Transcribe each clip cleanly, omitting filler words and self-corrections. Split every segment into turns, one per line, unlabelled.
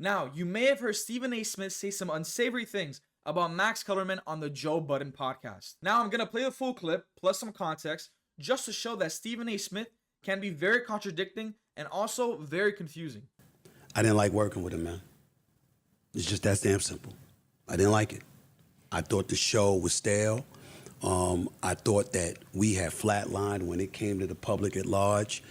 Now, you may have heard Stephen A. Smith say some unsavory things about Max Kellerman on the Joe Budden podcast. Now, I'm going to play the full clip plus some context just to show that Stephen A. Smith can be very contradicting and also very confusing.
I didn't like working with him, man. It's just that damn simple. I didn't like it. I thought the show was stale. I thought that we had flatlined when it came to the public at large,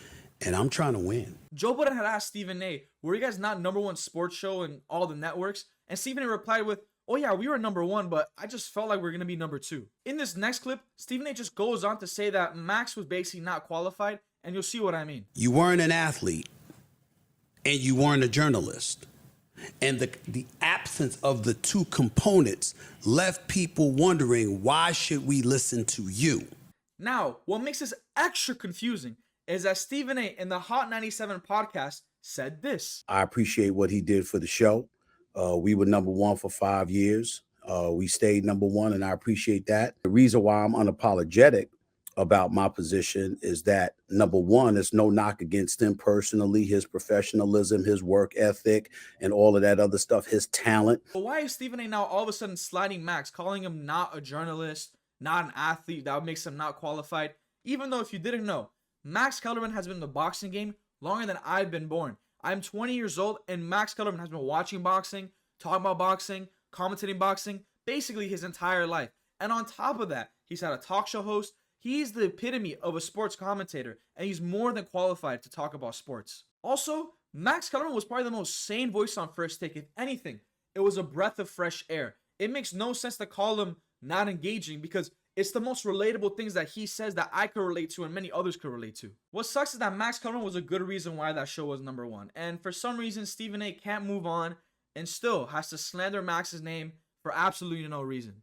and I'm trying to win.
Joe Budden had asked Stephen A, were you guys not number one sports show in all the networks? And Stephen A replied with, oh yeah, we were number one, but I just felt like we are going to be number two. In this next clip, Stephen A just goes on to say that Max was basically not qualified, and you'll see what I mean.
You weren't an athlete, and you weren't a journalist. And the absence of the two components left people wondering, why should we listen to you?
Now, what makes this extra confusing is that Stephen A in the Hot 97 podcast said this.
I appreciate what he did for the show. We were number one for 5 years. We stayed number one, and I appreciate that. The reason why I'm unapologetic about my position is that, number one, there's no knock against him personally, his professionalism, his work ethic, and all of that other stuff, his talent.
But why is Stephen A now all of a sudden sliding Max, calling him not a journalist, not an athlete, that makes him not qualified? Even though, if you didn't know, Max Kellerman has been in the boxing game longer than I've been born. I'm 20 years old, and Max Kellerman has been watching boxing, talking about boxing, commentating boxing, basically his entire life. And on top of that, he's had a talk show host. He's the epitome of a sports commentator, and he's more than qualified to talk about sports. Also, Max Kellerman was probably the most sane voice on First Take. If anything, it was a breath of fresh air. It makes no sense to call him not engaging because it's the most relatable things that he says that I could relate to and many others could relate to. What sucks is that Max Kellerman was a good reason why that show was number one. And for some reason, Stephen A can't move on and still has to slander Max's name for absolutely no reason.